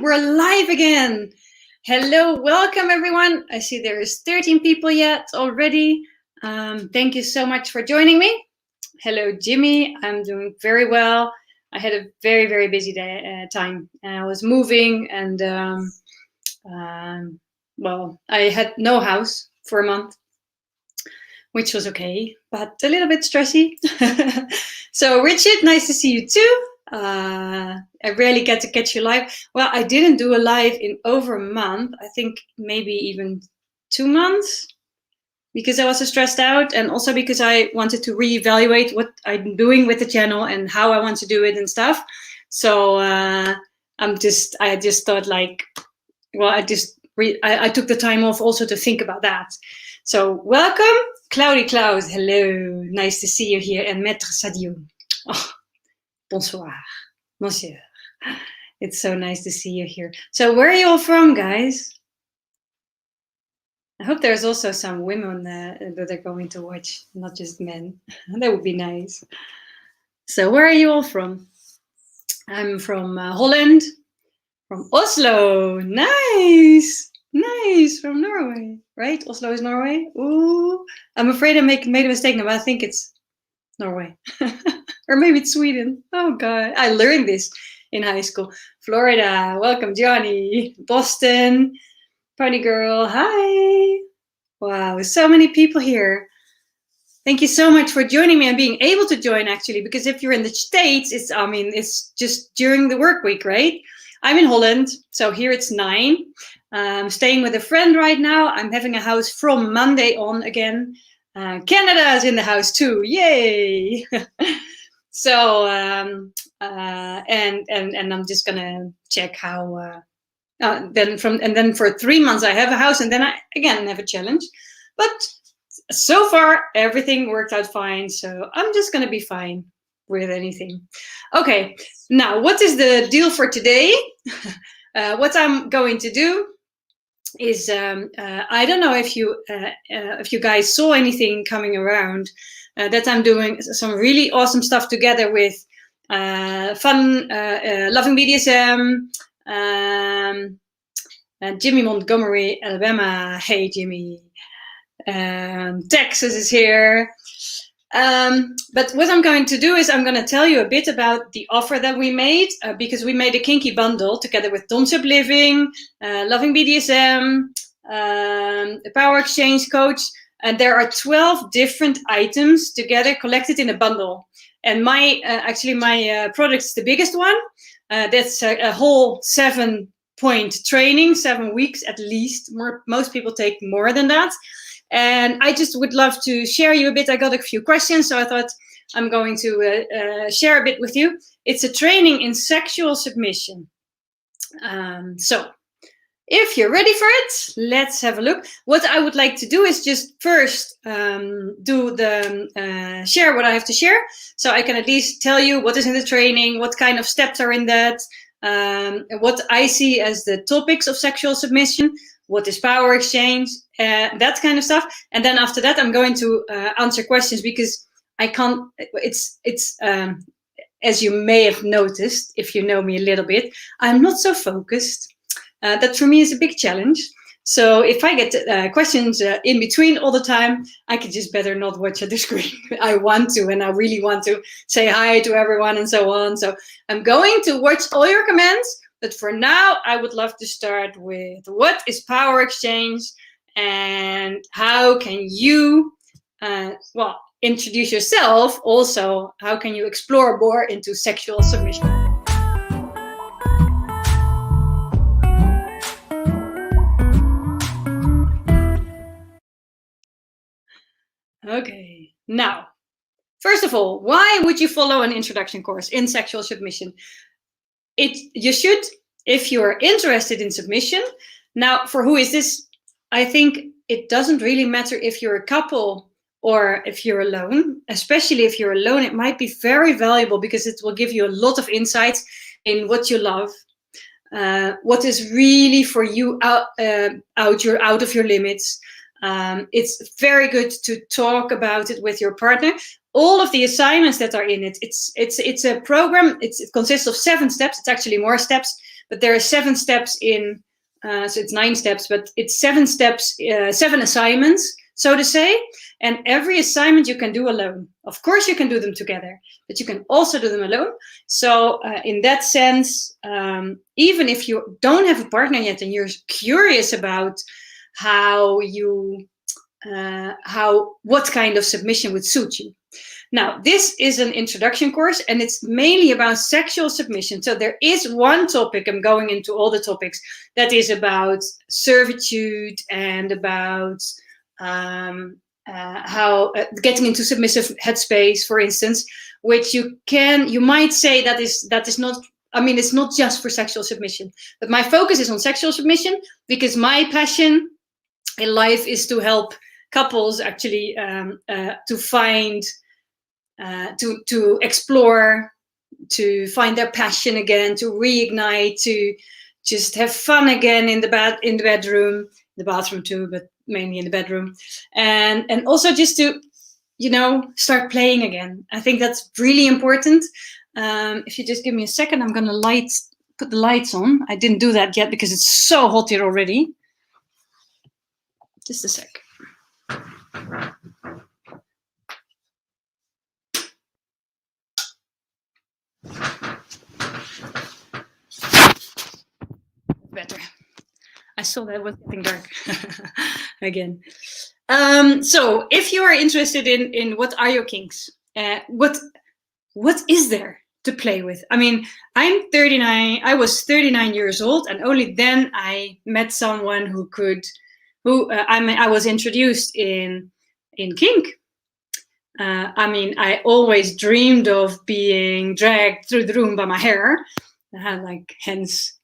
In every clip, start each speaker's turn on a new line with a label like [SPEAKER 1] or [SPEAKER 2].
[SPEAKER 1] we're live again. Hello, welcome everyone. I see there is 13 people yet already. Thank you so much for joining me. Hello, Jimmy. I'm doing very well. I had a very, very busy time. I was moving and, well, I had no house for a month, which was okay, but a little bit stressy. So, Richard, nice to see you too. I rarely get to catch you live. Well, I didn't do a live in over a month. I think maybe even 2 months, because I was so stressed out, and also because I wanted to reevaluate what I'm doing with the channel and how I want to do it and stuff. So I just thought like, well, I took the time off also to think about that. So welcome, Cloudy Cloud. Hello, nice to see you here, and Maître Sadio. Oh, bonsoir, monsieur. It's so nice to see you here. So where are you all from, guys? I hope there's also some women that are going to watch, not just men. That would be nice. So where are you all from? I'm from Holland, from Oslo. Nice, nice, from Norway, right? Oslo is Norway. Ooh, I'm afraid I made a mistake now, but I think it's Norway. Or maybe it's Sweden. Oh God, I learned this in high school. Florida, welcome Johnny. Boston, Pony Girl, hi. Wow, so many people here. Thank you so much for joining me and being able to join, actually, because if you're in the States, it's just during the work week, right? I'm in Holland, so here it's 9. I'm staying with a friend right now. I'm having a house from Monday on again. Canada is in the house too, yay! So and I'm just gonna check how. Then for 3 months I have a house, and then I again have a challenge. But so far everything worked out fine, so I'm just gonna be fine with anything. Okay, now what is the deal for today? What I'm going to do is I don't know if you guys saw anything coming around that I'm doing some really awesome stuff together with fun loving BDSM. Jimmy Montgomery, Alabama. Hey, Jimmy. Texas is here. But what I'm going to do is I'm going to tell you a bit about the offer that we made, because we made a kinky bundle together with Concept Living, Loving BDSM, a Power Exchange Coach, and there are 12 different items together collected in a bundle. And my product is the biggest one. That's a whole 7-point training, 7 weeks at least. Most people take more than that. And I just would love to share you a bit. I got a few questions, so I thought I'm going to share a bit with you. It's a training in sexual submission. So if you're ready for it, let's have a look. What I would like to do is just first do the share what I have to share, so I can at least tell you what is in the training, what kind of steps are in that, what I see as the topics of sexual submission, what is power exchange, that kind of stuff. And then after that, I'm going to answer questions, because I can't, it's as you may have noticed, if you know me a little bit, I'm not so focused. That for me is a big challenge. So if I get questions in between all the time, I could just better not watch at the screen. I want to, and I really want to say hi to everyone and so on. So I'm going to watch all your comments. But for now, I would love to start with what is power exchange and how can you, introduce yourself. Also, how can you explore more into sexual submission? Okay, now, first of all, why would you follow an introduction course in sexual submission? You should, if you're interested in submission. Now, for who is this? I think it doesn't really matter if you're a couple or if you're alone. Especially if you're alone, it might be very valuable, because it will give you a lot of insights in what you love, what is really for you out of your limits. It's very good to talk about it with your partner. All of the assignments that are in it, it's a program. It consists of 7 steps. It's actually more steps, but there are 7 steps in, so it's 9 steps, but it's 7 steps, 7 assignments, so to say. And every assignment you can do alone. Of course, you can do them together, but you can also do them alone. So in that sense, even if you don't have a partner yet and you're curious about what kind of submission would suit you. Now, this is an introduction course, and it's mainly about sexual submission. So there is one topic, I'm going into all the topics, that is about servitude and about how getting into submissive headspace, for instance, which you might say that is not, I mean, it's not just for sexual submission, but my focus is on sexual submission because my passion in life is to help couples actually to find, to explore, to find their passion again, to reignite, to just have fun again in the bedroom, the bathroom too, but mainly in the bedroom, and also just to, start playing again. I think that's really important. If you just give me a second, I'm gonna put the lights on. I didn't do that yet because it's so hot here already. Just a sec. Better. I saw that was getting dark again. So if you are interested in what are your kinks, what is there to play with? I mean, I'm 39. I was 39 years old, and only then I met someone I was introduced in kink. I mean, I always dreamed of being dragged through the room by my hair, hence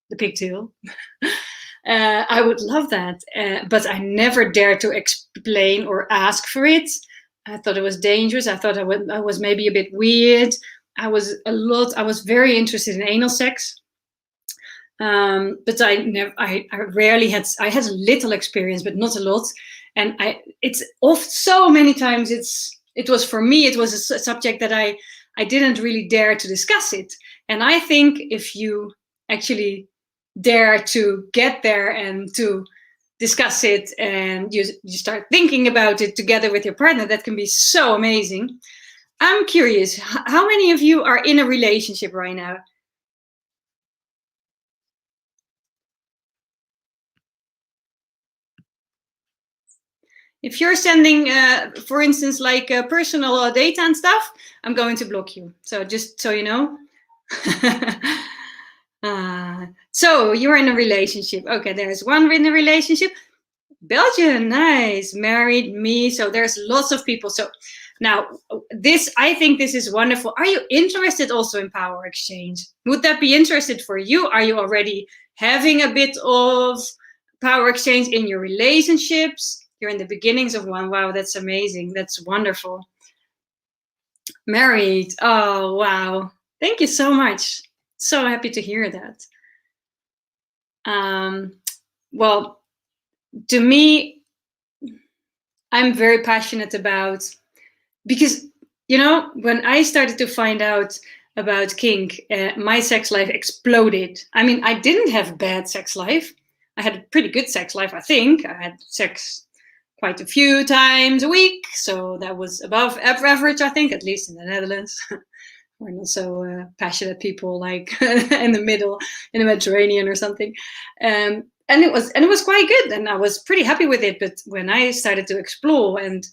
[SPEAKER 1] the pigtail. I would love that, but I never dared to explain or ask for it. I thought it was dangerous. I thought I was maybe a bit weird. I was very interested in anal sex, but I rarely had. I had a little experience, but not a lot. And it's so many times. It was for me. It was a subject that I didn't really dare to discuss it. And I think if you actually dare to get there and to discuss it, and you start thinking about it together with your partner, that can be so amazing. I'm curious, how many of you are in a relationship right now? If you're sending, for instance, like personal data and stuff, I'm going to block you. So just so you know. So you're in a relationship. Okay, there's one in a relationship. Belgium, nice. Married, me. So there's lots of people. So now I think this is wonderful. Are you interested also in power exchange? Would that be interested for you? Are you already having a bit of power exchange in your relationships? You're in the beginnings of one. Wow, that's amazing. That's wonderful. Married. Oh, wow. Thank you so much. So happy to hear that. Well, to me, I'm very passionate about, because, when I started to find out about kink, my sex life exploded. I mean, I didn't have a bad sex life. I had a pretty good sex life, I think. I had sex quite a few times a week. So that was above average, I think, at least in the Netherlands. We're not so passionate people like in the middle, in the Mediterranean or something. And it was quite good, and I was pretty happy with it. But when I started to explore, and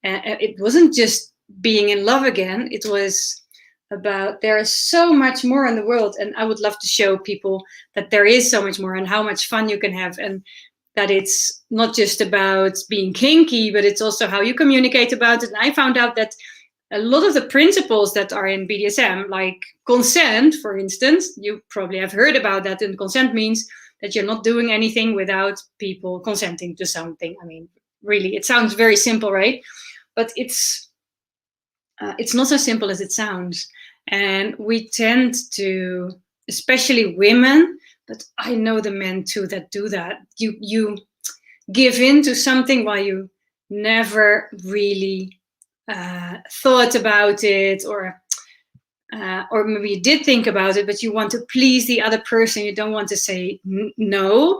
[SPEAKER 1] it wasn't just being in love again, it was about, there is so much more in the world, and I would love to show people that there is so much more and how much fun you can have, and that it's not just about being kinky, but it's also how you communicate about it. And I found out that a lot of the principles that are in BDSM, like consent, for instance, you probably have heard about that. And consent means that you're not doing anything without people consenting to something. I mean, really, it sounds very simple, right? But it's not so simple as it sounds. And we tend to, especially women, but I know the men too that do that. You give in to something while you never really thought about it, or or maybe you did think about it, but you want to please the other person, you don't want to say no,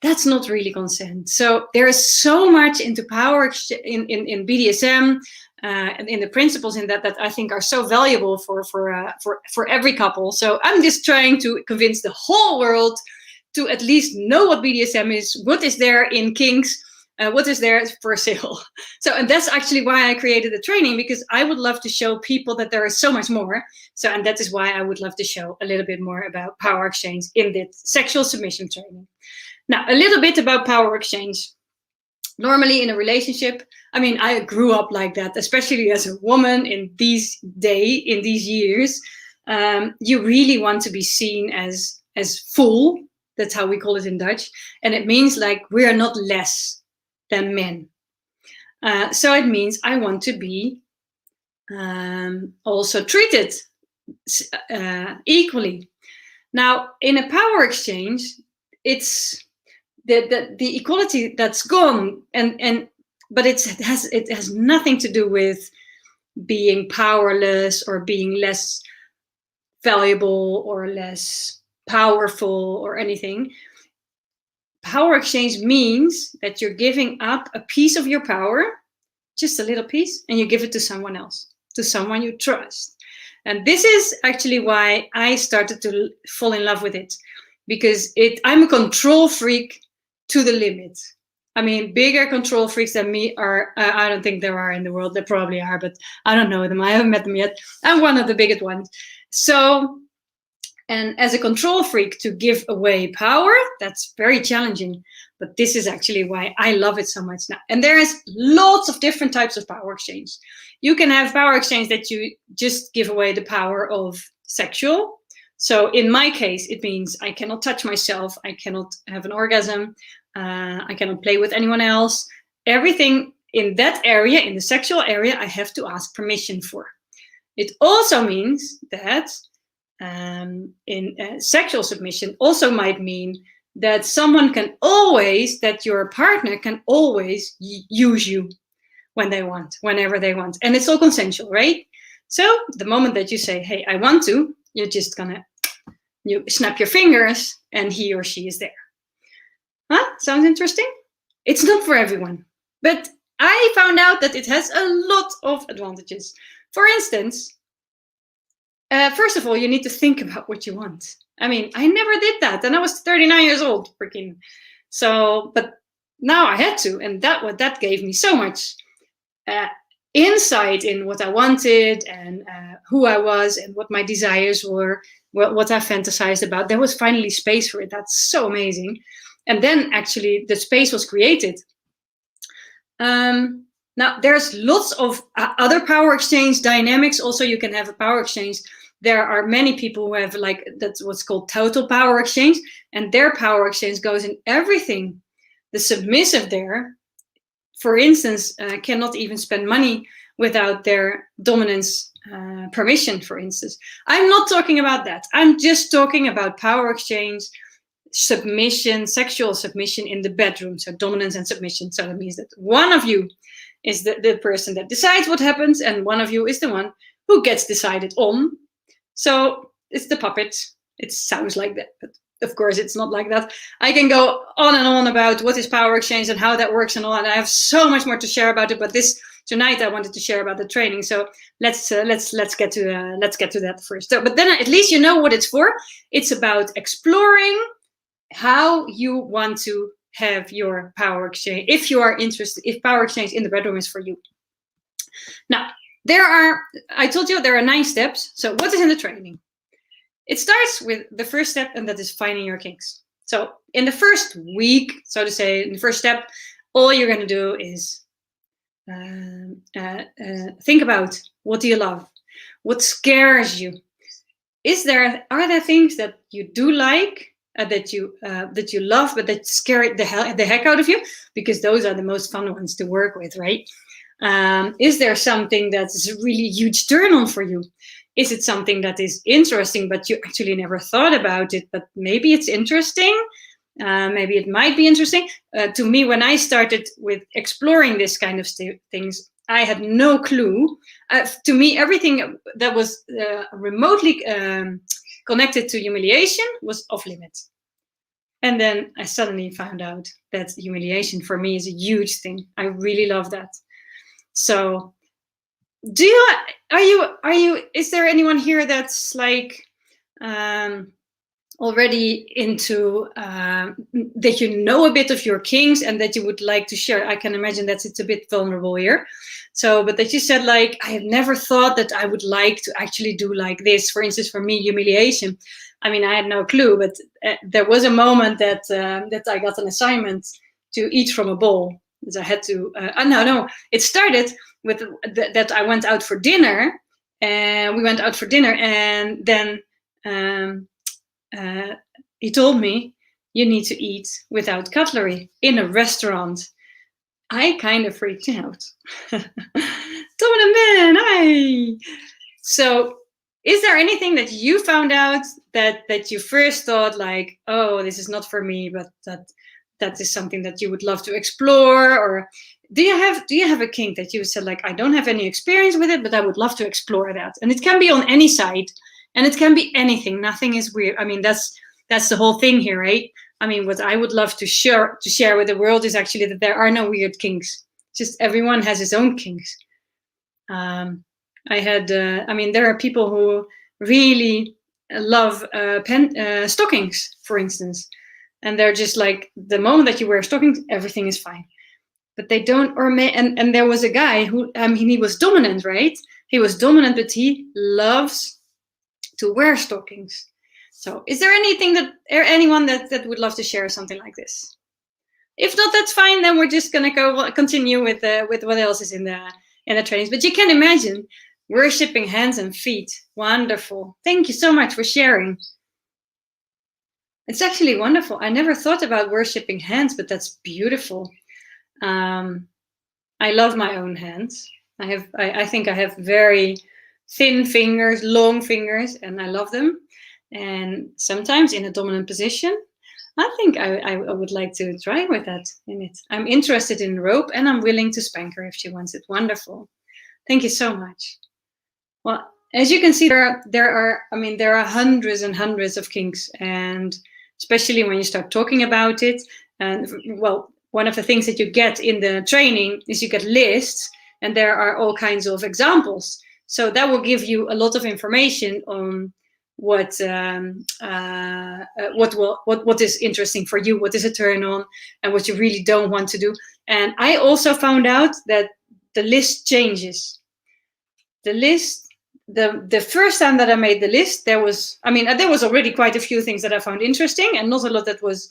[SPEAKER 1] that's not really consent. So there is so much into power in BDSM and in the principles in that I think are so valuable for every couple. So I'm just trying to convince the whole world to at least know what BDSM is, what is there in kinks, what is there for sale. So, and that's actually why I created the training, because I would love to show people that there is so much more. So, and that is why I would love to show a little bit more about power exchange in the sexual submission training. Now, a little bit about power exchange. Normally in a relationship, I mean, I grew up like that, especially as a woman in these years. You really want to be seen as full. That's how we call it in Dutch. And it means like we are not less than men. So it means I want to be also treated equally. Now, in a power exchange, it's the equality that's gone, but it has nothing to do with being powerless or being less valuable or less powerful or anything. Power exchange means that you're giving up a piece of your power, just a little piece, and you give it to someone else, to someone you trust. And this is actually why I started to fall in love with it, because I'm a control freak to the limit. I mean, bigger control freaks than me are, I don't think there are in the world. There probably are, but I don't know them. I haven't met them yet. I'm one of the biggest ones. So, and as a control freak, to give away power, that's very challenging. But this is actually why I love it so much now. And there is lots of different types of power exchange. You can have power exchange that you just give away the power of sexual. So in my case, it means I cannot touch myself. I cannot have an orgasm. I cannot play with anyone else. Everything in that area, in the sexual area, I have to ask permission for. It also means that in sexual submission also might mean that someone can always, that your partner can always use you when they want, whenever they want. And it's all consensual, right? So the moment that you say, hey, I want to, you're just gonna, you snap your fingers and he or she is there. Huh? Sounds interesting? It's not for everyone, but I found out that it has a lot of advantages. For instance, first of all, you need to think about what you want. I mean, I never did that, and I was 39 years old, freaking. So, but now I had to, and that gave me so much insight in what I wanted and who I was and what my desires were, what I fantasized about. There was finally space for it. That's so amazing. And then actually the space was created. Now there's lots of other power exchange dynamics. Also, you can have a power exchange. There are many people who have that's what's called total power exchange, and their power exchange goes in everything. The submissive there, for instance, cannot even spend money without their dominance permission, for instance. I'm not talking about that. I'm just talking about power exchange, submission, sexual submission in the bedroom. So dominance and submission. So that means that one of you is the person that decides what happens, and one of you is the one who gets decided on. So it's the puppet. It sounds like that, but of course it's not like that. I can go on and on about what is power exchange and how that works and all, and I have so much more to share about it. But tonight I wanted to share about the training. So let's get to that first. So, but then at least you know what it's for. It's about exploring how you want to have your power exchange, if you are interested, if power exchange in the bedroom is for you. Now, I told you there are 9 steps. So what is in the training? It starts with the first step, and that is finding your kinks. So in the first week, so to say, in the first step, all you're going to do is think about, what do you love? What scares you? Are there things that you do like, that you love, but that scare the heck out of you? Because those are the most fun ones to work with, right? Is there something that's a really huge turn on for you? Is it something that is interesting, but you actually never thought about it, but maybe it's interesting? Maybe it might be interesting. To me, when I started with exploring this kind of things, I had no clue. To me, everything that was remotely connected to humiliation was off limits. And then I suddenly found out that humiliation for me is a huge thing. I really love that. So is there anyone here that's like already into that you know a bit of your kinks and that you would like to share? I can imagine that it's a bit vulnerable here. So, but that you said like, I have never thought that I would like to actually do like this. For instance, for me, humiliation. I mean, I had no clue, but there was a moment that that I got an assignment to eat from a bowl. So I had to. No. It started with that I went out for dinner, and we went out for dinner, and then he told me, you need to eat without cutlery in a restaurant. I kind of freaked out. Tom and man, hi. So is there anything that you found out that you first thought like, oh, this is not for me, but that is something that you would love to explore? Or do you have a kink that you said like, I don't have any experience with it, but I would love to explore that? And it can be on any side, and it can be anything. Nothing is weird. I mean, that's the whole thing here, right? I mean, what I would love to share with the world is actually that there are no weird kinks. Just everyone has his own kinks. There are people who really love stockings, for instance, and they're just like, the moment that you wear stockings, everything is fine. But they don't, and there was a guy who, he was dominant, right? He was dominant, but he loves to wear stockings. So is there anyone that would love to share something like this? If not, that's fine. Then we're just gonna continue with what else is in the trainings. But you can imagine worshipping hands and feet. Wonderful. Thank you so much for sharing. It's actually wonderful. I never thought about worshipping hands, but that's beautiful. I love my own hands. I think I have very thin fingers, long fingers, and I love them. And sometimes in a dominant position, I think I would like to try with that in it. I'm interested in rope, and I'm willing to spank her if she wants it. Wonderful. Thank you so much. Well, as you can see, there are hundreds and hundreds of kinks, and especially when you start talking about it. And well, one of the things that you get in the training is you get lists, and there are all kinds of examples. So that will give you a lot of information on what is interesting for you, what is a turn on, and what you really don't want to do. And I also found out that the list changes. The first time that I made the list, there was already quite a few things that I found interesting, and not a lot that was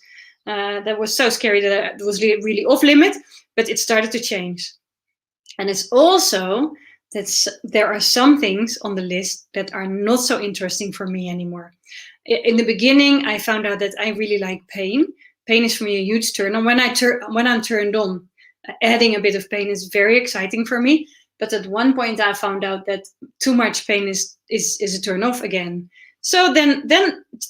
[SPEAKER 1] so scary that it was really off limit, but it started to change. And it's also that there are some things on the list that are not so interesting for me anymore. In the beginning, I found out that I really like pain. Pain is for me a huge turn on. When I'm turned on, adding a bit of pain is very exciting for me. But at one point, I found out that too much pain is a turn off again. So then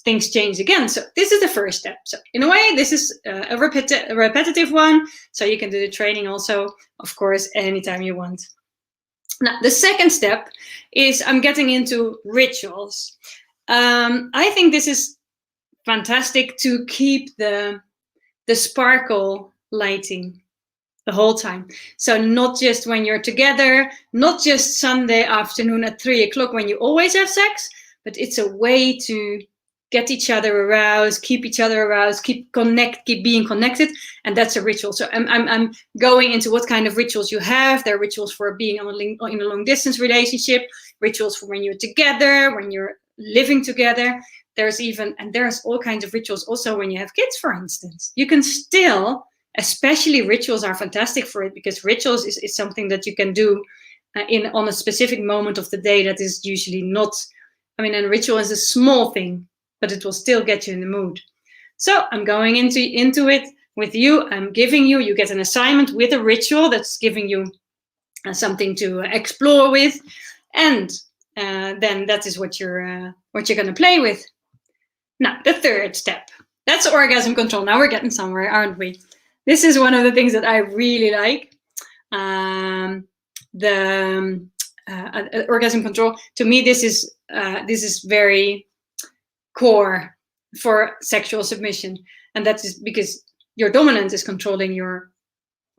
[SPEAKER 1] things change again. So this is the first step. So in a way, this is a repetitive one. So you can do the training also, of course, anytime you want. Now, the second step is I'm getting into rituals. I think this is fantastic to keep the sparkle lighting the whole time. So not just when you're together, not just Sunday afternoon at 3:00 when you always have sex, but it's a way to get each other aroused, keep each other aroused, keep being connected, and that's a ritual. So I'm going into what kind of rituals you have. There are rituals for being in a long distance relationship, rituals for when you're together, when you're living together. There's all kinds of rituals also when you have kids, for instance. You can still, especially rituals are fantastic for it, because rituals is something that you can do on a specific moment of the day that is usually not. And a ritual is a small thing, but it will still get you in the mood. So I'm going into it with you. I'm giving you get an assignment with a ritual that's giving you something to explore with, and then that is what you're going to play with. Now, the third step, that's orgasm control. Now we're getting somewhere, aren't we? This is one of the things that I really like. the orgasm control, to me this is very core for sexual submission, and that is because your dominant is controlling your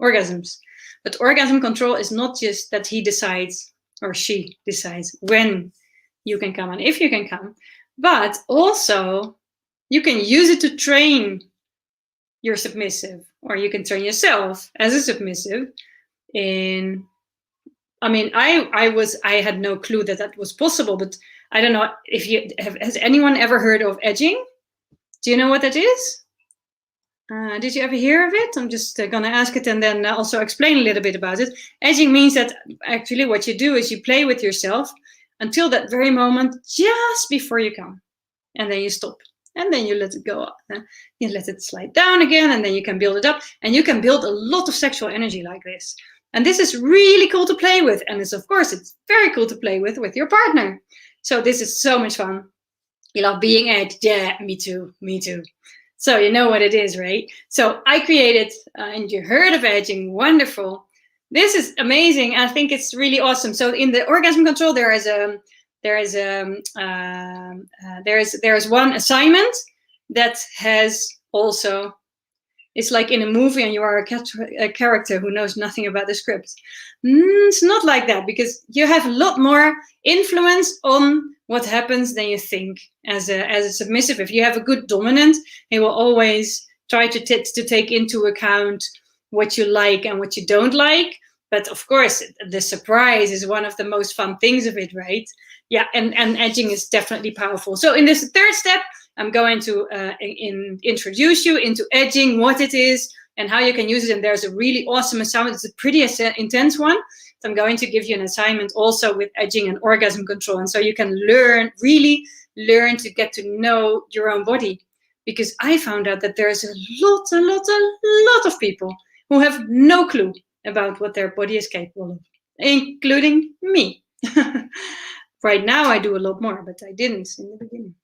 [SPEAKER 1] orgasms. But orgasm control is not just that he decides or she decides when you can come and if you can come, but also you can use it to train your submissive, or you can train yourself as a submissive in, I mean, I had no clue that was possible, but I don't know if you has anyone ever heard of edging? Do you know what that is? Did you ever hear of it? I'm just going to ask it and then also explain a little bit about it. Edging means that actually what you do is you play with yourself until that very moment just before you come. And then you stop. And then you let it go up. You let it slide down again, and then you can build it up. And you can build a lot of sexual energy like this. And this is really cool to play with. And it's, of course, it's very cool to play with your partner. So this is so much fun. You love being edged? Yeah, me too. Me too. So you know what it is, right? So I created, and you heard of edging. Wonderful. This is amazing. I think it's really awesome. So in the orgasm control, there is one assignment that has also, it's like in a movie and you are a character who knows nothing about the script. It's not like that, because you have a lot more influence on what happens than you think as a submissive. If you have a good dominant, he will always try to take into account what you like and what you don't like. But of course, the surprise is one of the most fun things of it, right? Yeah, and edging is definitely powerful. So in this third step, I'm going to introduce you into edging, what it is, and how you can use it. And there's a really awesome assignment. It's a pretty intense one. So I'm going to give you an assignment also with edging and orgasm control. And so you can really learn to get to know your own body. Because I found out that there's a lot of people who have no clue about what their body is capable of, including me. Right now I do a lot more, but I didn't in the beginning.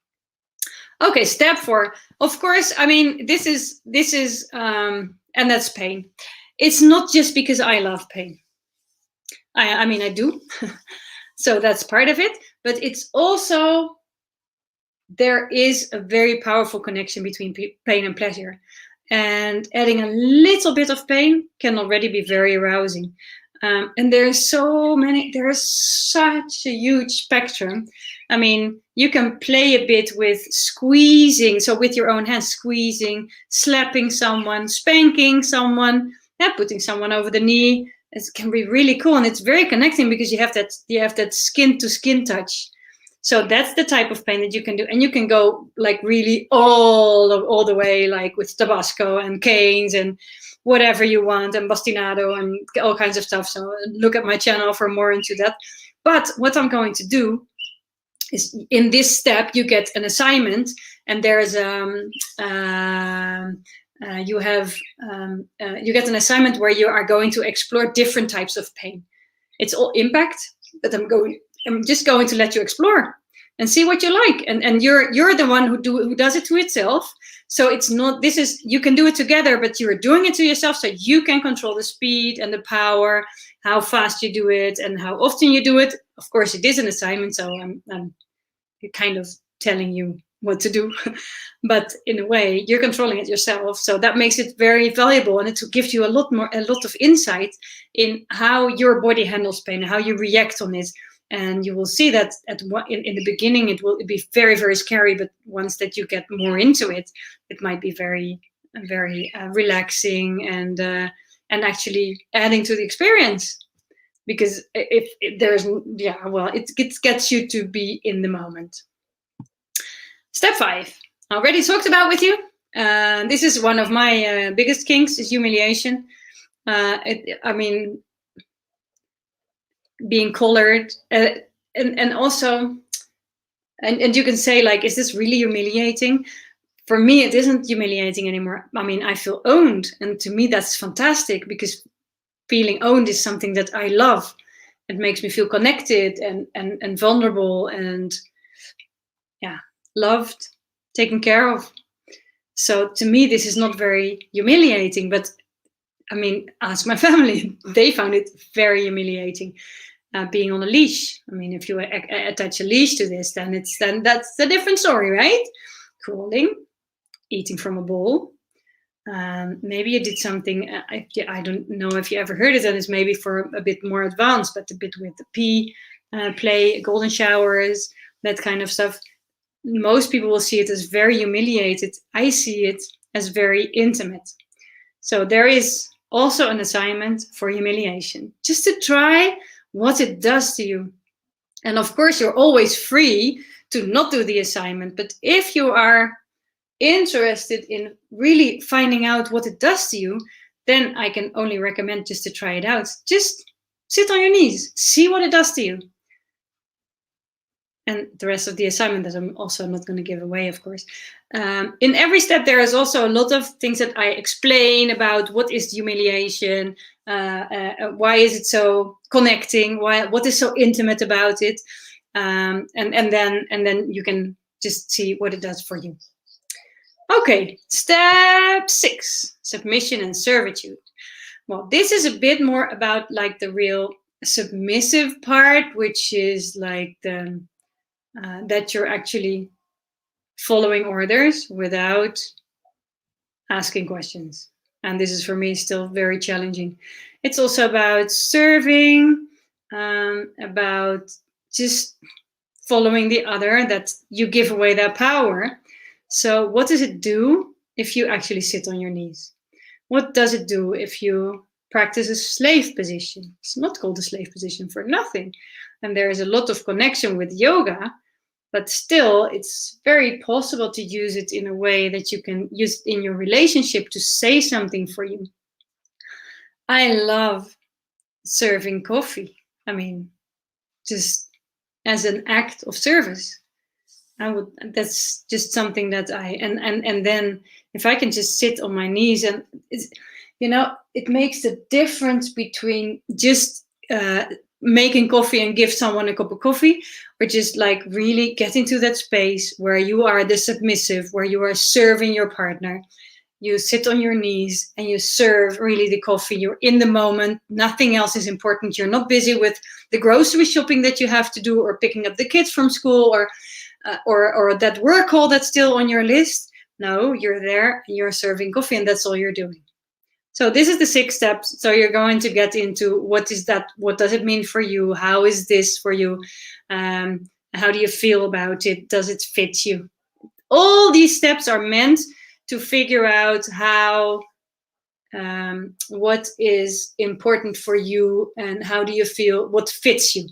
[SPEAKER 1] Okay, step 4. Of course, I mean, this is and that's pain. It's not just because I love pain. I mean, I do. So that's part of it, but it's also, there is a very powerful connection between pain and pleasure. And adding a little bit of pain can already be very arousing. And there's such a huge spectrum. I mean, you can play a bit with squeezing, so with your own hands, squeezing, slapping someone, spanking someone, putting someone over the knee. It can be really cool, and it's very connecting because you have that skin to skin touch. So that's the type of pain that you can do, and you can go like really all the way, like with Tabasco and canes and whatever you want, and bastinado and all kinds of stuff. So look at my channel for more into that. But what I'm going to do is, in this step, you get an assignment, and there's you get an assignment where you are going to explore different types of pain. It's all impact, but I'm just going to let you explore and see what you like. And you're the one who does it to itself. So it's not, you can do it together, but you're doing it to yourself, so you can control the speed and the power, how fast you do it and how often you do it. Of course, it is an assignment, so I'm kind of telling you what to do, but in a way you're controlling it yourself. So that makes it very valuable, and it gives you a lot of insight in how your body handles pain, how you react on it. And you will see that in the beginning it will be very, very scary, but once that you get more into it, it might be very, very relaxing and actually adding to the experience. Because if there's, it gets you to be in the moment. Step 5, I already talked about with you. This is one of my biggest kinks, is humiliation. I mean, being collared, and also, and you can say, like, is this really humiliating? For me, it isn't humiliating anymore. I mean, I feel owned, and to me that's fantastic, because feeling owned is something that I love. It makes me feel connected and vulnerable and loved, taken care of. So to me, this is not very humiliating, but I mean, ask my family. They found it very humiliating. Being on a leash. I mean, if you attach a leash to this, then that's a different story, right? Crawling, eating from a bowl. Maybe you did something. I don't know if you ever heard it, and it's maybe for a bit more advanced, but a bit with the pee play, golden showers, that kind of stuff. Most people will see it as very humiliated. I see it as very intimate. So there is also an assignment for humiliation, just to try what it does to you. And of course, you're always free to not do the assignment. But if you are interested in really finding out what it does to you, then I can only recommend just to try it out. Just sit on your knees, see what it does to you. And the rest of the assignment that I'm also not going to give away, of course. In every step, there is also a lot of things that I explain about what is humiliation, why is it so connecting, what is so intimate about it, and then you can just see what it does for you. Okay, step 6, submission and servitude. Well, this is a bit more about like the real submissive part, which is like the that you're actually following orders without asking questions. And this is for me still very challenging. It's also about serving, about just following the other, that you give away that power. So what does it do if you actually sit on your knees? What does it do if you practice a slave position? It's not called a slave position for nothing. And there is a lot of connection with yoga, but still it's very possible to use it in a way that you can use in your relationship to say something for you. I love serving coffee. I mean, just as an act of service. That's just something that and then if I can just sit on my knees, and it makes the difference between just making coffee and give someone a cup of coffee, or just like really getting to that space where you are the submissive, where you are serving your partner. You sit on your knees and you serve really the coffee. You're in the moment. Nothing else is important. You're not busy with the grocery shopping that you have to do, or picking up the kids from school, or that work call that's still on your list. No, you're there and you're serving coffee, and that's all you're doing. So this is the 6 steps. So you're going to get into what is that? What does it mean for you? How is this for you? How do you feel about it? Does it fit you? All these steps are meant to figure out how, what is important for you, and how do you feel, what fits you.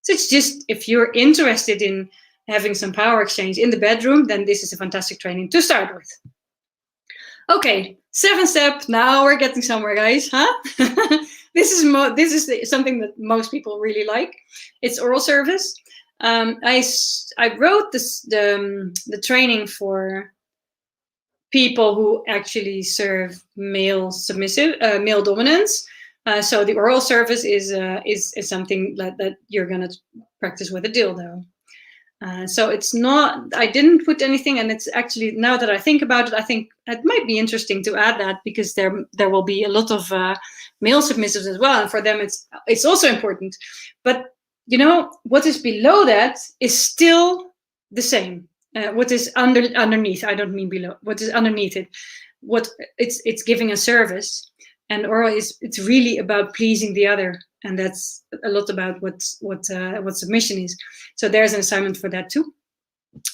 [SPEAKER 1] So it's just, if you're interested in having some power exchange in the bedroom, then this is a fantastic training to start with. Okay, 7th step. Now we're getting somewhere, guys, huh? This is something that most people really like. It's oral service. I wrote the training for people who actually serve male dominance. So the oral service is something that you're gonna practice with a dildo. So it's not, I didn't put anything, and it's actually, now that I think about it, I think it might be interesting to add that, because there will be a lot of male submissives as well, and for them it's also important. But what is below that is still the same. What is underneath, I don't mean below, what is underneath it, what it's giving a service. And oral it's really about pleasing the other, and that's a lot about what submission is. So there's an assignment for that too,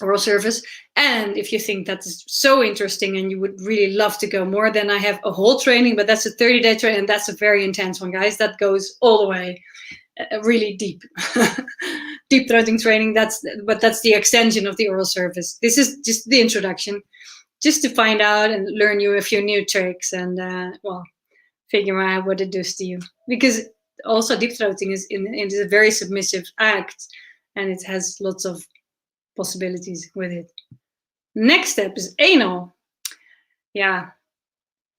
[SPEAKER 1] oral service. And if you think that is so interesting and you would really love to go more, then I have a whole training, but that's a 30-day training, and that's a very intense one, guys. That goes all the way, really deep, deep throating training. That's the extension of the oral service. This is just the introduction, just to find out and learn you a few new tricks, and figure out what it does to you. Because also deep throating is a very submissive act, and it has lots of possibilities with it. Next step is anal. Yeah,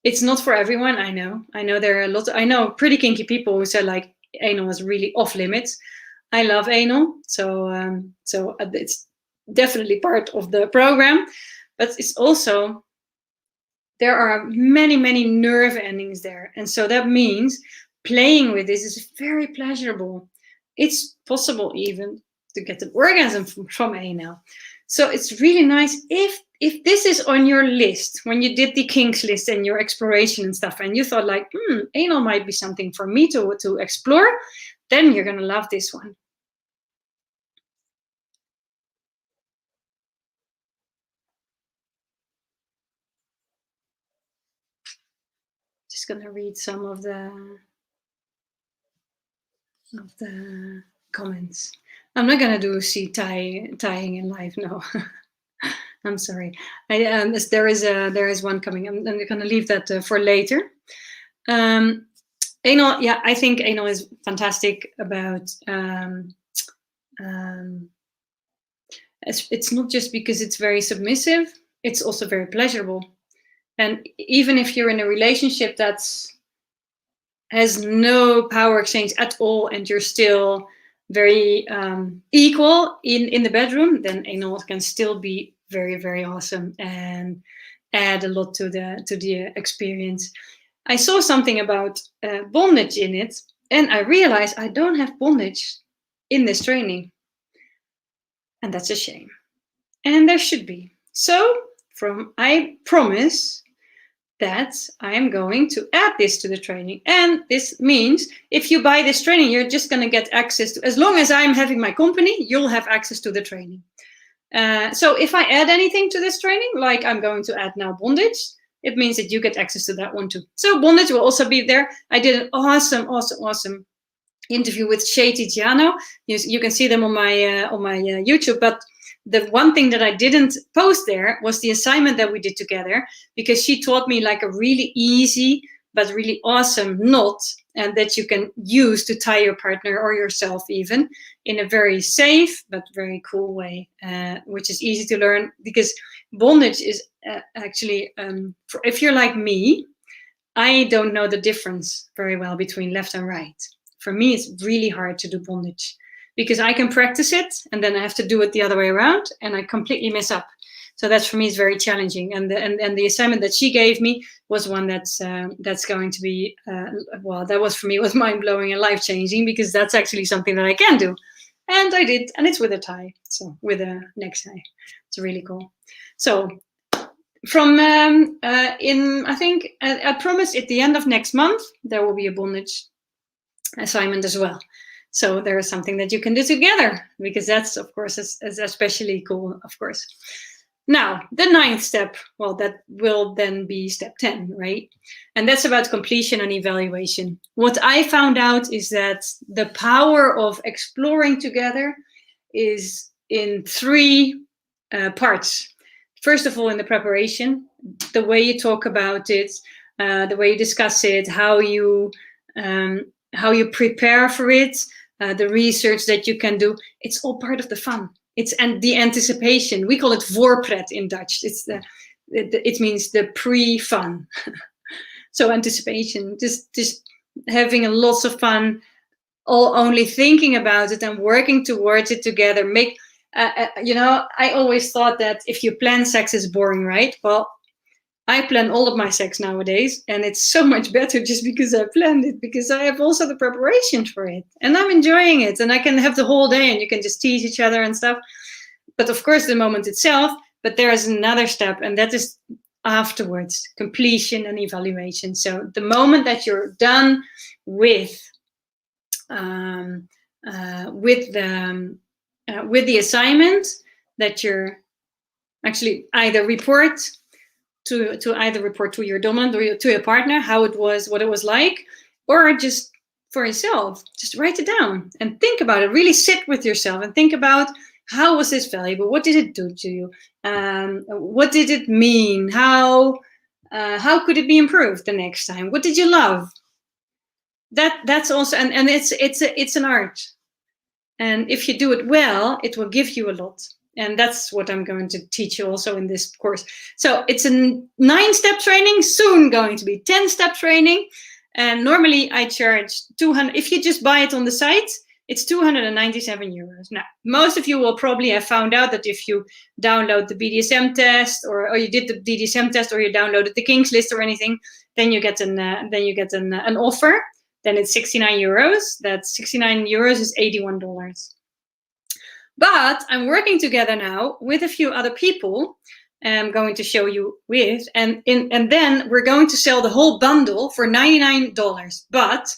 [SPEAKER 1] it's not for everyone. I know there are I know pretty kinky people who say like anal is really off limits. I love anal, so it's definitely part of the program, but it's also, there are many, many nerve endings there. And so that means playing with this is very pleasurable. It's possible even to get an orgasm from anal. So it's really nice if this is on your list, when you did the kinks list and your exploration and stuff, and you thought like, anal might be something for me to explore, then you're going to love this one. Just going to read some of the comments. I'm not going to do tying in live, no. I'm sorry. There is one coming. I'm going to leave that for later. Anal, yeah, I think anal is fantastic about. It's not just because it's very submissive; it's also very pleasurable. And even if you're in a relationship that's has no power exchange at all, and you're still very equal in the bedroom, then anal can still be very, very awesome and add a lot to the experience. I saw something about bondage in it, and I realized I don't have bondage in this training, and that's a shame. And there should be. So I promise that I am going to add this to the training. And this means if you buy this training, you're just going to get access to, as long as I'm having my company, you'll have access to the training. So if I add anything to this training, like I'm going to add now bondage, it means that you get access to that one too. So bondage will also be there. I did an awesome interview with Shay Tiziano. You can see them on my YouTube, but the one thing that I didn't post there was the assignment that we did together, because she taught me like a really easy but really awesome knot, and that you can use to tie your partner or yourself even in a very safe but very cool way, which is easy to learn, because bondage is actually, if you're like me, I don't know the difference very well between left and right. For me, it's really hard to do bondage, because I can practice it and then I have to do it the other way around and I completely mess up. So that's, for me, is very challenging. And the assignment that she gave me was one that's going to be, well, that was, for me, was mind-blowing and life-changing, because that's actually something that I can do. And I did, and it's with a tie, so with a neck tie. It's really cool. So from, I think, I promise at the end of next month, there will be a bondage assignment as well. So there is something that you can do together, because that's, of course, is especially cool, of course. Now, the 9th step, well, that will then be step 10, right? And that's about completion and evaluation. What I found out is that the power of exploring together is in 3 parts. First of all, in the preparation, the way you talk about it, the way you discuss it, how you prepare for it, the research that you can do, it's all part of the fun. And the anticipation. We call it voorpret in Dutch. It means the pre-fun. So anticipation, just having lots of fun, only thinking about it and working towards it together. I always thought that if you plan sex is boring, right? Well, I plan all of my sex nowadays, and it's so much better just because I planned it, because I have also the preparation for it, and I'm enjoying it, and I can have the whole day, and you can just tease each other and stuff. But of course, the moment itself, but there is another step, and that is afterwards, completion and evaluation. So the moment that you're done with the assignment, that you're actually either report to your dominant or to your partner how it was, what it was like, or just for yourself, just write it down and think about it. Really sit with yourself and think about, how was this valuable? What did it do to you? What did it mean? How could it be improved the next time? What did you love? That's also, and it's an art. And if you do it well, it will give you a lot. And that's what I'm going to teach you also in this course. So it's a 9-step training, soon going to be 10-step training. And normally I charge 200. If you just buy it on the site, it's 297 euros. Now, most of you will probably have found out that if you download the BDSM test, or you did the BDSM test, or you downloaded the kinks list or anything, then you get an offer. Then it's 69 euros. That's 69 euros is $81. But I'm working together now with a few other people. I'm going to show you with, and then we're going to sell the whole bundle for $99. But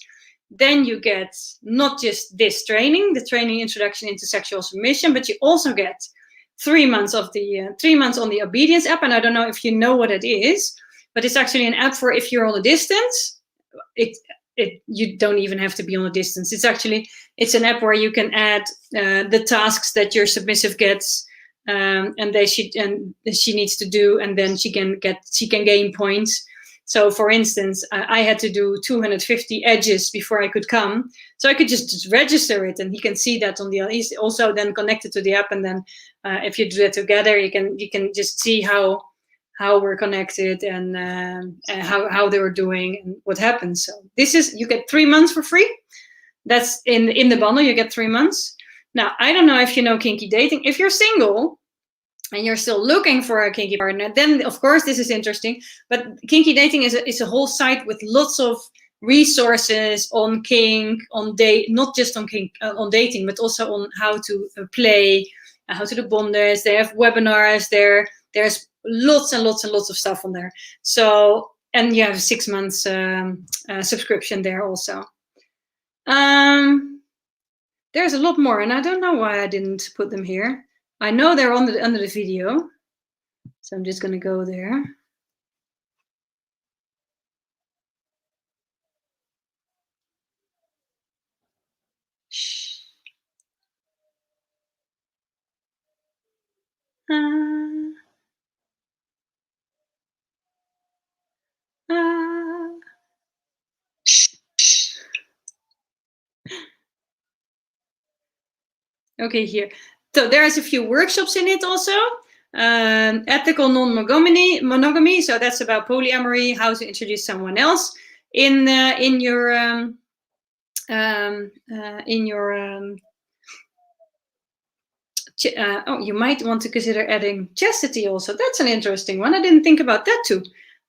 [SPEAKER 1] then you get not just this training, the training Introduction into Sexual Submission, but you also get 3 months of the 3 months on the Obedience app. And I don't know if you know what it is, but it's actually an app for if you're on a distance. You don't even have to be on a distance. It's an app where you can add the tasks that your submissive gets, and she needs to do, and then she can gain points. So, for instance, I had to do 250 edges before I could come. So I could just register it, and he can see that on the. He's also then connected to the app, and then if you do that together, you can just see how we're connected and how they were doing and what happens. So you get 3 months for free. That's in the bundle. You get 3 months. Now, I don't know if you know Kinky Dating. If you're single and you're still looking for a kinky partner, then of course this is interesting. But Kinky Dating is a whole site with lots of resources on kink, on date, not just on kink, on dating, but also on how to play, how to do bondage. They have webinars there. There's lots and lots and lots of stuff on there. So, and you have a 6 months subscription there also. There's a lot more, and I don't know why I didn't put them here. I know they're under the video, so I'm just going to go there. Okay, here. So there's a few workshops in it also. Ethical non-monogamy. So that's about polyamory, how to introduce someone else in your you might want to consider adding chastity also. That's an interesting one. I didn't think about that too.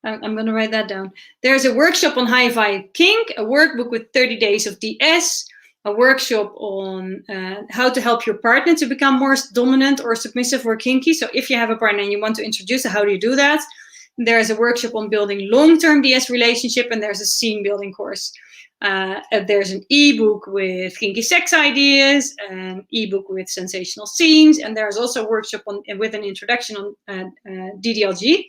[SPEAKER 1] I'm going to write that down. There's a workshop on high-fi kink, a workbook with 30 days of DS, a workshop on how to help your partner to become more dominant or submissive or kinky. So if you have a partner and you want to introduce it, how do you do that? There's a workshop on building long-term DS relationship, and there's a scene building course. There's an ebook with kinky sex ideas, an ebook with sensational scenes, and there's also a workshop with an introduction on DDLG.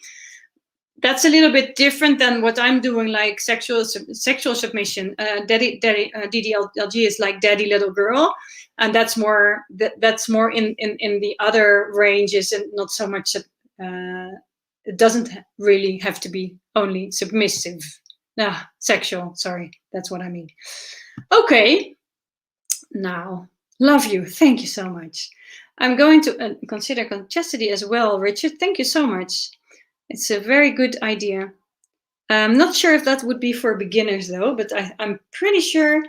[SPEAKER 1] That's a little bit different than what I'm doing, like sexual submission. DDLG is like daddy little girl, and that's more in the other ranges, and not so much. It doesn't really have to be only submissive. Sexual. Sorry, that's what I mean. Okay. Now, love you. Thank you so much. I'm going to consider chastity as well, Richard. Thank you so much. It's a very good idea. I'm not sure if that would be for beginners though, but I'm pretty sure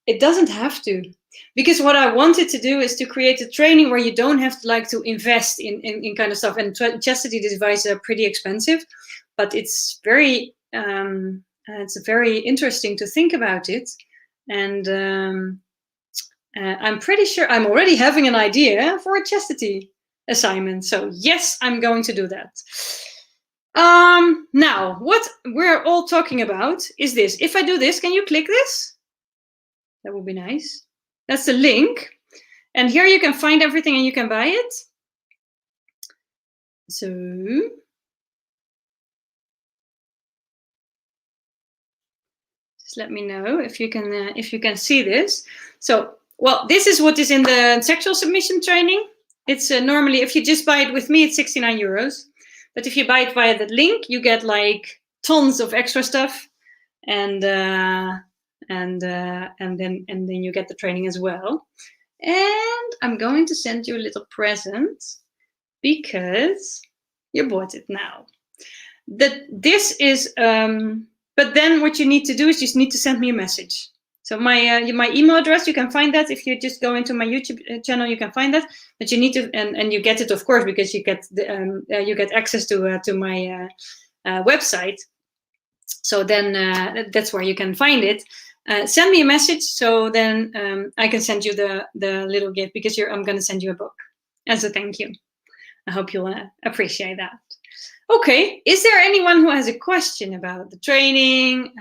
[SPEAKER 1] it doesn't have to. Because what I wanted to do is to create a training where you don't have to invest in kind of stuff. And chastity devices are pretty expensive, but it's very interesting to think about it. And I'm pretty sure I'm already having an idea for a chastity assignment. So yes, I'm going to do that. Now, what we're all talking about is this. If I do this, can you click this? That would be nice. That's the link. And here you can find everything and you can buy it. So just let me know if you can see this. So, well, this is what is in the sexual submission training. It's normally, if you just buy it with me, it's 69 euros. But if you buy it via the link, you get like tons of extra stuff, and then you get the training as well. And I'm going to send you a little present because you bought it now. This is, but then what you need to do is you just need to send me a message. So my email address, you can find that if you just go into my YouTube channel. You can find that, but you need to, and you get it, of course, because you get access to my website. So then that's where you can find it. Send me a message, so then I can send you the little gift, because I'm going to send you a book as a thank you. I hope you'll appreciate that. Okay, is there anyone who has a question about the training,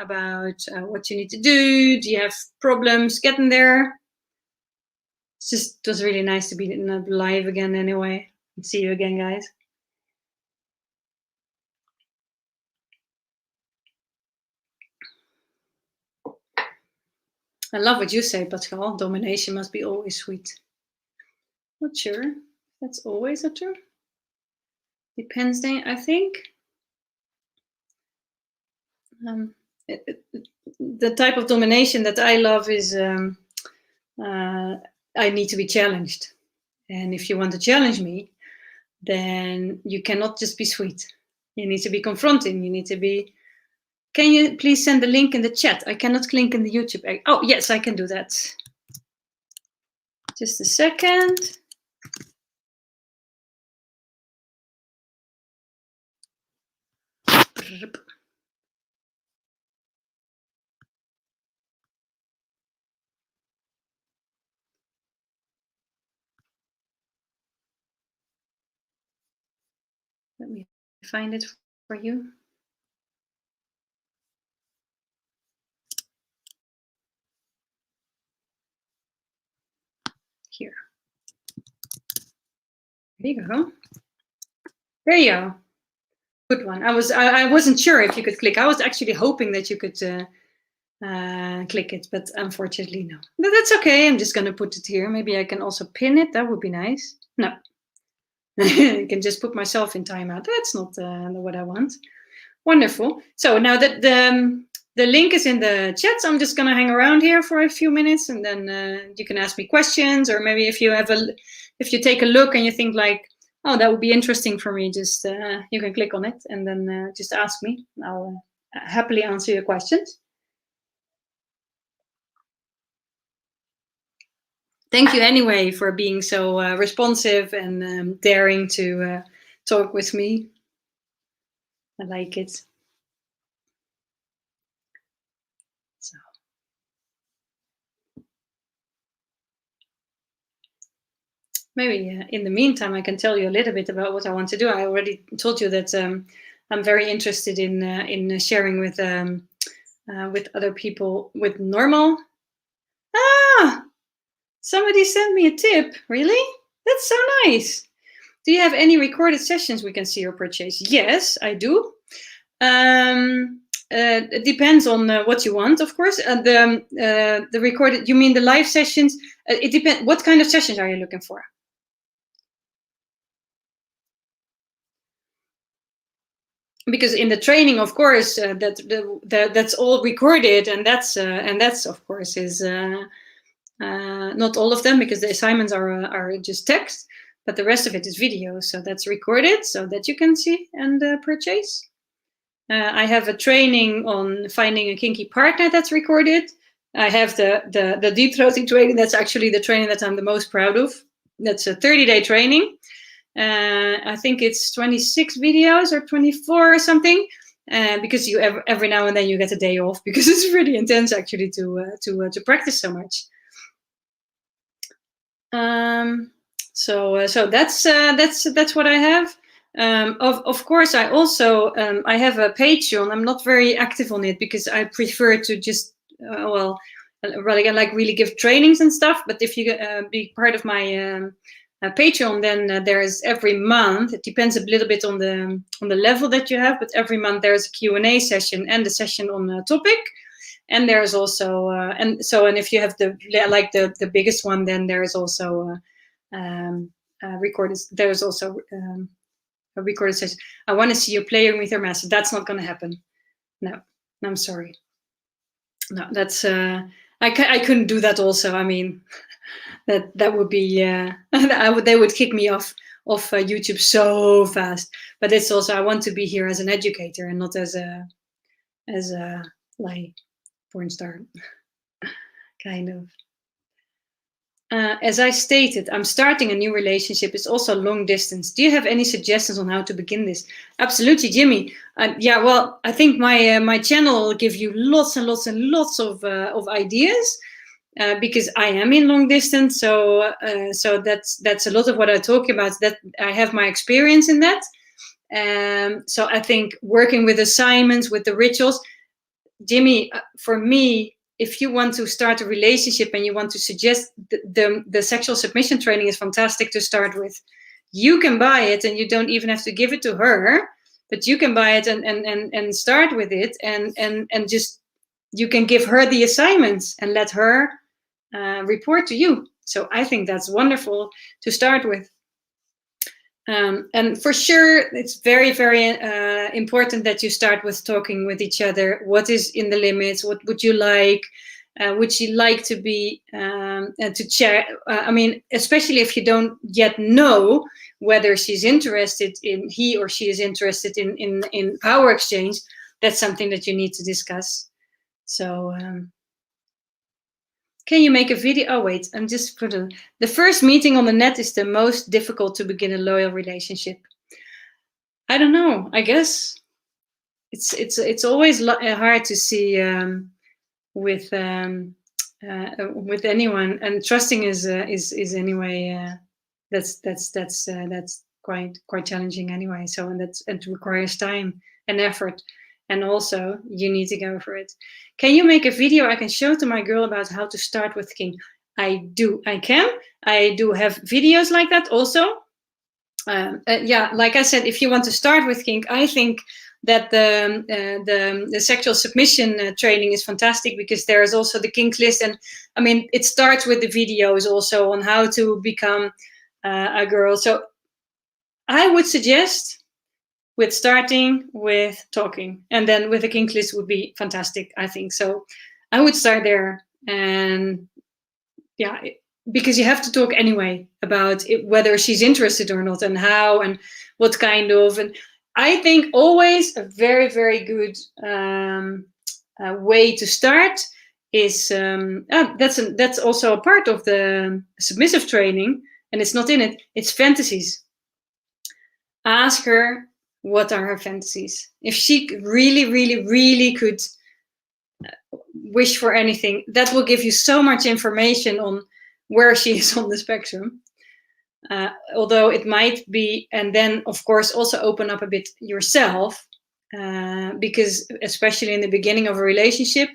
[SPEAKER 1] about what you need to do? Do you have problems getting there? It was really nice to be live again anyway. See you again, guys. I love what you say, Pascal. Domination must be always sweet. Not sure. That's always a true. Depends, I think. The type of domination that I love is I need to be challenged. And if you want to challenge me, then you cannot just be sweet. You need to be confronting. You need to be... Can you please send the link in the chat? I cannot link in the YouTube. Oh, yes, I can do that. Just a second. Let me find it for you. Here. There you go. There you go. Good one. I wasn't sure if you could click. I was actually hoping that you could click it, but unfortunately no. But that's okay. I'm just going to put it here. Maybe I can also pin it. That would be nice. No. I can just put myself in timeout. That's not what I want. Wonderful. So now that the link is in the chat, so I'm just going to hang around here for a few minutes, and then you can ask me questions, or maybe if you take a look and you think like, oh, that would be interesting for me, just you can click on it and then just ask me. I'll happily answer your questions. Thank you anyway for being so responsive and daring to talk with me. I like it. So. Maybe in the meantime, I can tell you a little bit about what I want to do. I already told you that I'm very interested in sharing with other people with normal. Ah, somebody sent me a tip. Really? That's so nice. Do you have any recorded sessions we can see or purchase? Yes, I do. It depends on what you want, of course. The recorded, you mean the live sessions? It depends. What kind of sessions are you looking for? Because in the training, of course, that's all recorded, and that's of course is not all of them, because the assignments are just text, but the rest of it is video. So that's recorded, so that you can see and purchase. I have a training on finding a kinky partner that's recorded. I have the deep throating training. That's actually the training that I'm the most proud of. That's a 30-day training. I think it's 26 videos or 24 or something, because you every now and then you get a day off, because it's really intense actually to practice so much. So that's what I have. Of course, I also I have a Patreon. I'm not very active on it because I prefer to just really give trainings and stuff. But if you be part of my Patreon, then there's every month. It depends a little bit on the level that you have, but every month there's a Q&A session and a session on a topic. And there's also and if you have the biggest one, then there's also recorded. There's also a recorded session. I want to see you playing with your master. That's not going to happen. No, I'm sorry. No, that's I couldn't do that. Also, I mean, that would be they would kick me off YouTube so fast. But it's also, I want to be here as an educator and not as a like porn star. kind of. As I stated, I'm starting a new relationship. It's also long distance. Do you have any suggestions on how to begin this? Absolutely, Jimmy. Yeah, well, I think my channel will give you lots and lots and lots of ideas. Because I am in long distance, so that's a lot of what I talk about. That I have my experience in that. So I think working with assignments, with the rituals, Jimmy, for me, if you want to start a relationship and you want to suggest the sexual submission training is fantastic to start with. You can buy it and you don't even have to give it to her, but you can buy it and start with it and just you can give her the assignments and let her report to you. So I think that's wonderful to start with. And for sure, it's very, very important that you start with talking with each other. What is in the limits? What would you like? Would you like to be to chat? I mean, especially if you don't yet know whether she's interested in he or she is interested in power exchange. That's something that you need to discuss. So. Can you make a video? Oh, wait, I'm just putting the first meeting on the net is the most difficult to begin a loyal relationship. I don't know. I guess it's always hard to see with anyone, and trusting is anyway that's quite challenging anyway. So and it requires time and effort. And also, you need to go for it. Can you make a video I can show to my girl about how to start with kink? I do. I can. I do have videos like that also. Yeah, like I said, if you want to start with kink, I think that the sexual submission training is fantastic because there is also the kink list. And I mean, it starts with the videos also on how to become a girl. So I would suggest with starting with talking, and then with a kink list would be fantastic, I think. So I would start there, and yeah, because you have to talk anyway about it, whether she's interested or not, and how, and what kind of. And I think always a very, very good way to start is that's also a part of the submissive training, and it's not in it. It's fantasies. Ask her, what are her fantasies? If she really, really, really could wish for anything, that will give you so much information on where she is on the spectrum. Although it might be, and then of course also open up a bit yourself, because especially in the beginning of a relationship,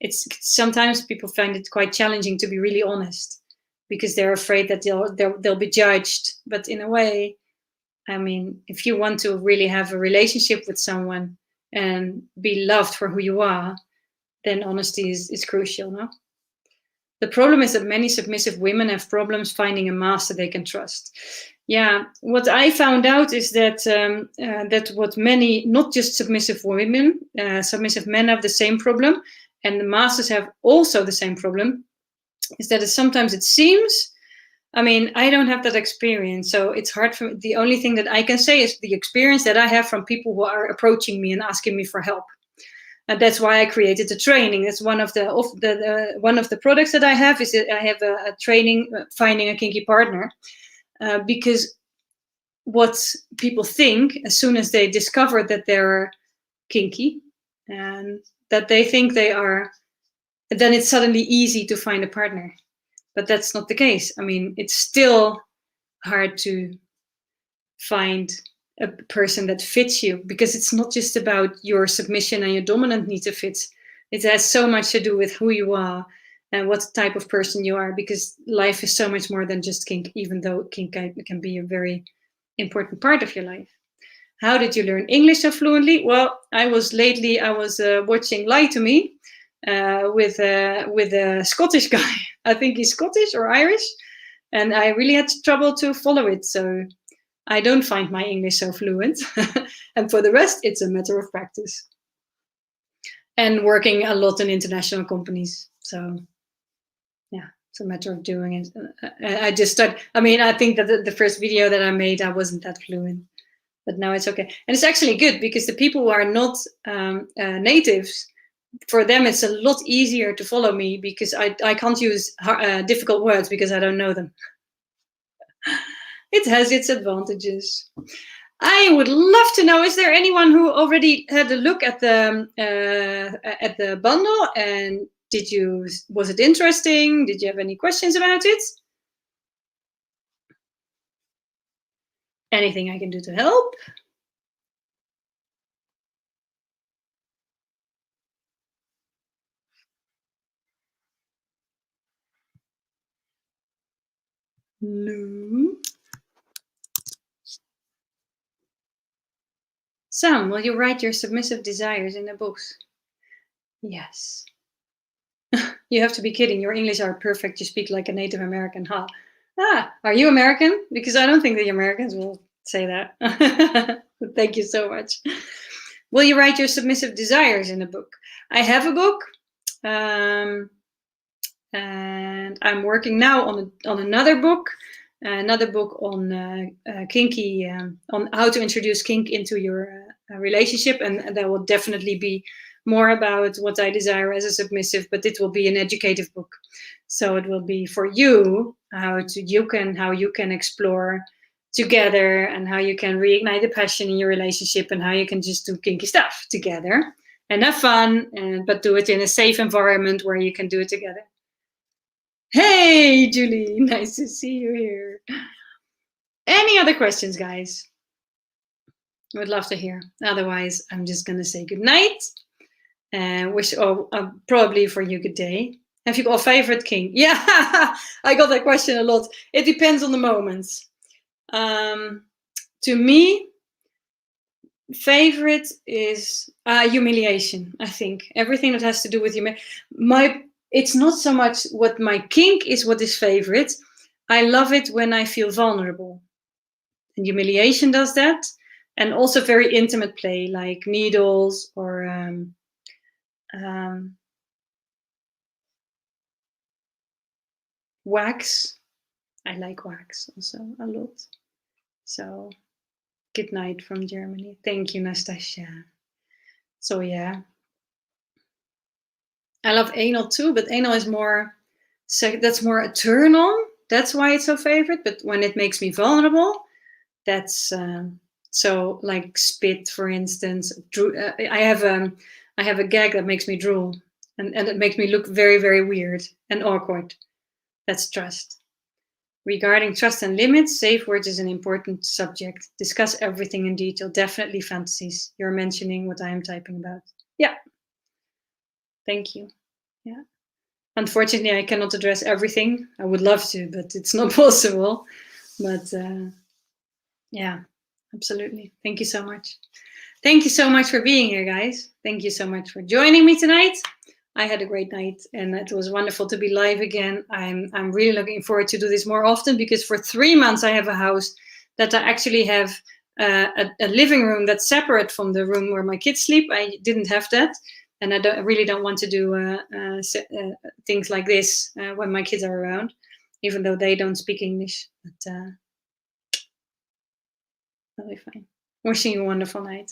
[SPEAKER 1] it's sometimes people find it quite challenging to be really honest because they're afraid that they'll be judged. But in a way, I mean, if you want to really have a relationship with someone and be loved for who you are, then honesty is crucial, no? The problem is that many submissive women have problems finding a master they can trust. Yeah, what I found out is that that what many, not just submissive women, submissive men have the same problem, and the masters have also the same problem, is that sometimes it seems, I mean, I don't have that experience, so it's hard for me. The only thing that I can say is the experience that I have from people who are approaching me and asking me for help. And that's why I created the training. That's one of the products that I have is that I have a training finding a kinky partner, because what people think as soon as they discover that they're kinky and that they think they are, then it's suddenly easy to find a partner. But that's not the case. I mean, it's still hard to find a person that fits you, because it's not just about your submission and your dominant need to fit. It has so much to do with who you are and what type of person you are, because life is so much more than just kink, even though kink can be a very important part of your life. How did you learn English so fluently? Well, I was watching Lie to Me with a Scottish guy. I think he's Scottish or Irish, and I really had trouble to follow it. So I don't find my English so fluent. And for the rest, it's a matter of practice and working a lot in international companies. So yeah, it's a matter of doing it. I just started. I mean, I think that the first video that I made, I wasn't that fluent, but now it's okay. And it's actually good because the people who are not natives, for them, it's a lot easier to follow me because I can't use difficult words because I don't know them. It has its advantages. I would love to know, is there anyone who already had a look at the bundle, and was it interesting? Did you have any questions about it? Anything I can do to help? No. Sam, will you write your submissive desires in the books? Yes. You have to be kidding. Your English are perfect. You speak like a Native American. Ha. Are you American? Because I don't think the Americans will say that. Thank you so much. Will you write your submissive desires in a book? I have a book. And I'm working now on another book on kinky, on how to introduce kink into your relationship, and that will definitely be more about what I desire as a submissive, but it will be an educative book. So it will be for you how you can explore together, and how you can reignite the passion in your relationship, and how you can just do kinky stuff together and have fun, but do it in a safe environment where you can do it together. Hey, Julie, nice to see you here. Any other questions, guys? I would love to hear. Otherwise, I'm just going to say good night and wish probably for you good day. Have you got a favorite king? Yeah, I got that question a lot. It depends on the moments. To me, favorite is humiliation. I think everything that has to do with it's not so much what my kink is, what is favorite. I love it when I feel vulnerable. And humiliation does that. And also very intimate play, like needles or wax. I like wax also a lot. So good night from Germany. Thank you, Nastasia. So yeah. I love anal too, but anal is more, that's more a turn on. That's why it's so favorite. But when it makes me vulnerable, that's so like spit, for instance. I have a gag that makes me drool, and it makes me look very, very weird and awkward. That's trust. Regarding trust and limits, safe words is an important subject. Discuss everything in detail. Definitely fantasies. You're mentioning what I am typing about. Yeah. Thank you. Yeah. Unfortunately, I cannot address everything. I would love to, but it's not possible. But yeah, absolutely. Thank you so much. Thank you so much for being here, guys. Thank you so much for joining me tonight. I had a great night, and it was wonderful to be live again. I'm really looking forward to do this more often, because for 3 months I have a house that I actually have a living room that's separate from the room where my kids sleep. I didn't have that, and I really don't want to do things like this when my kids are around, even though they don't speak English. But that'll be fine. Wishing you a wonderful night.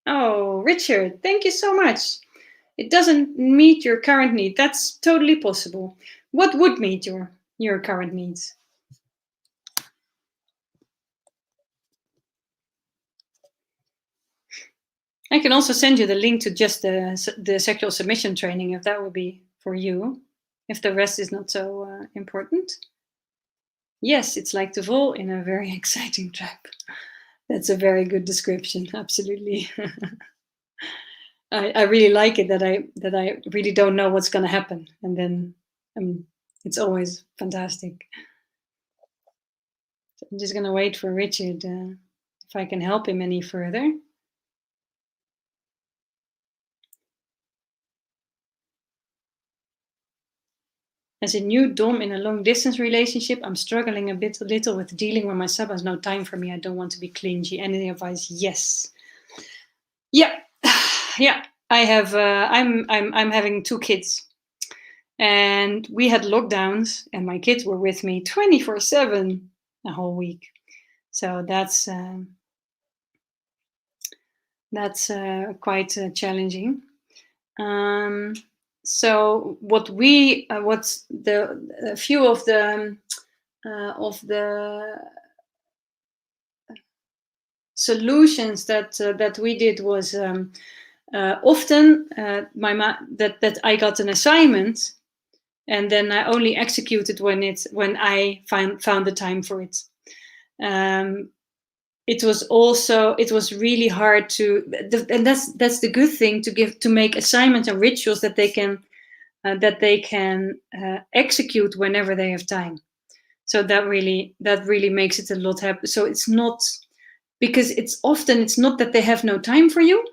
[SPEAKER 1] Oh, Richard, thank you so much. It doesn't meet your current need. That's totally possible. What would meet your current needs? I can also send you the link to just the sexual submission training, if that would be for you, if the rest is not so important. Yes, it's like the vol in a very exciting trap. That's a very good description. Absolutely. I really like it that I really don't know what's going to happen, and then it's always fantastic. So I'm just going to wait for Richard if I can help him any further. As a new dom in a long distance relationship, I'm struggling a little with dealing when my sub has no time for me. I don't want to be clingy. Any advice? Yes. Yeah. Yeah. I have I'm having 2 kids, and we had lockdowns, and my kids were with me 24/7 a whole week. So that's That's quite challenging. So what we, what's the a few of the solutions that we did was often that I got an assignment and then I only executed when I found the time for it. It was really hard and that's the good thing to make assignments and rituals that they can execute whenever they have time. So that really makes it a lot happen. So it's not because it's not that they have no time for you.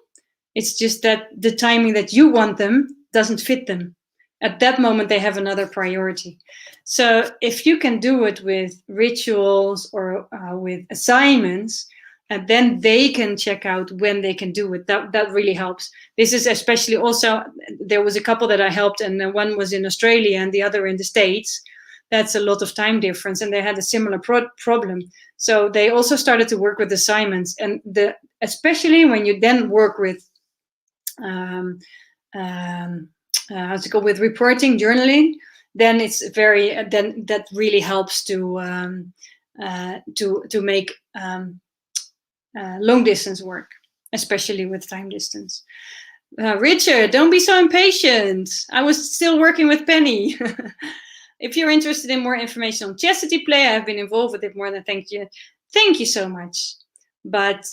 [SPEAKER 1] It's just that the timing that you want them doesn't fit them. At that moment, they have another priority. So if you can do it with rituals or with assignments, and then they can check out when they can do it. That really helps. This is especially also, there was a couple that I helped, and one was in Australia and the other in the States. That's a lot of time difference, and they had a similar problem. So they also started to work with assignments, and especially when you then work with how's it called, with reporting, journaling, then it's then that really helps to make long distance work, especially with time distance. Richard, don't be so impatient. I was still working with Penny. If you're interested in more information on chastity play, I've been involved with it more than thank you so much. But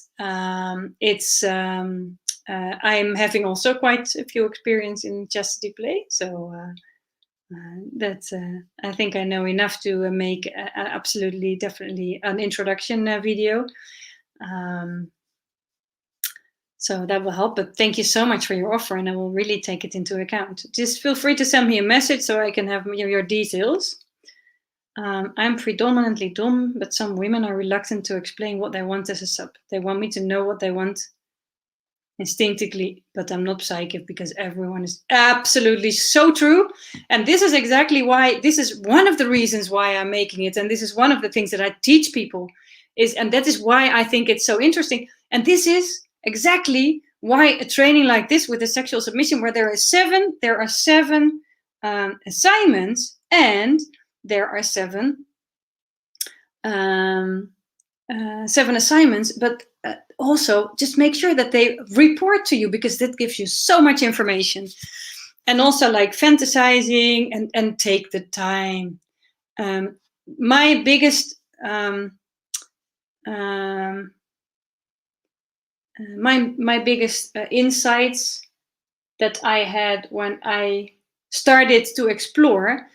[SPEAKER 1] I'm having also quite a few experience in chastity play, so that's I think I know enough to make absolutely, definitely an introduction video. So that will help. But thank you so much for your offer, and I will really take it into account. Just feel free to send me a message so I can have your details. I'm predominantly dom, but some women are reluctant to explain what they want as a sub. They want me to know what they want instinctively, but I'm not psychic because everyone is absolutely so true. And this is exactly why, this is one of the reasons why I'm making it. And this is one of the things that I teach people and that is why I think it's so interesting. And this is exactly why a training like this with a sexual submission, where there are seven assignments and there are seven assignments, but also just make sure that they report to you, because that gives you so much information. And also like fantasizing and take the time. My biggest my biggest insights that I had when I started to explore,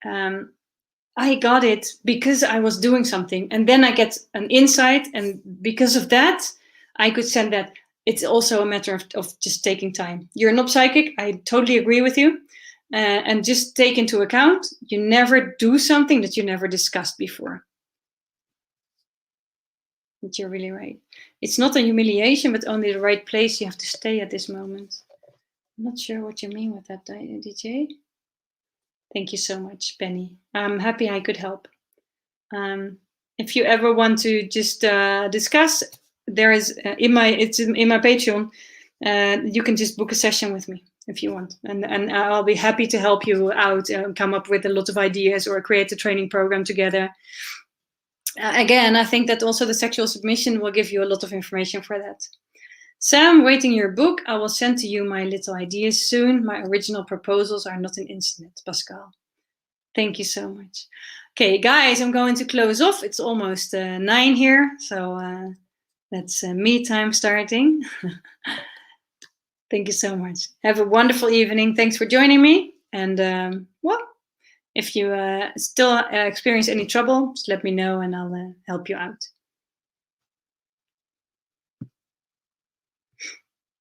[SPEAKER 1] I got it because I was doing something, and then I get an insight, and because of that, I could send that. It's also a matter of just taking time. You're not psychic. I totally agree with you. And just take into account, you never do something that you never discussed before. But you're really right. It's not a humiliation, but only the right place you have to stay at this moment. I'm not sure what you mean with that, DJ. Thank you so much, Penny. I'm happy I could help. If you ever want to just discuss, there is it's in my Patreon. You can just book a session with me if you want, and I'll be happy to help you out and come up with a lot of ideas or create a training program together. Again, I think that also the sexual submission will give you a lot of information for that. Sam, waiting your book. I will send to you my little ideas soon. My original proposals are not in internet, Pascal. Thank you so much. Okay, guys, I'm going to close off. It's almost 9 here, so that's me time starting. Thank you so much. Have a wonderful evening. Thanks for joining me. And well, if you still experience any trouble, just let me know and I'll help you out.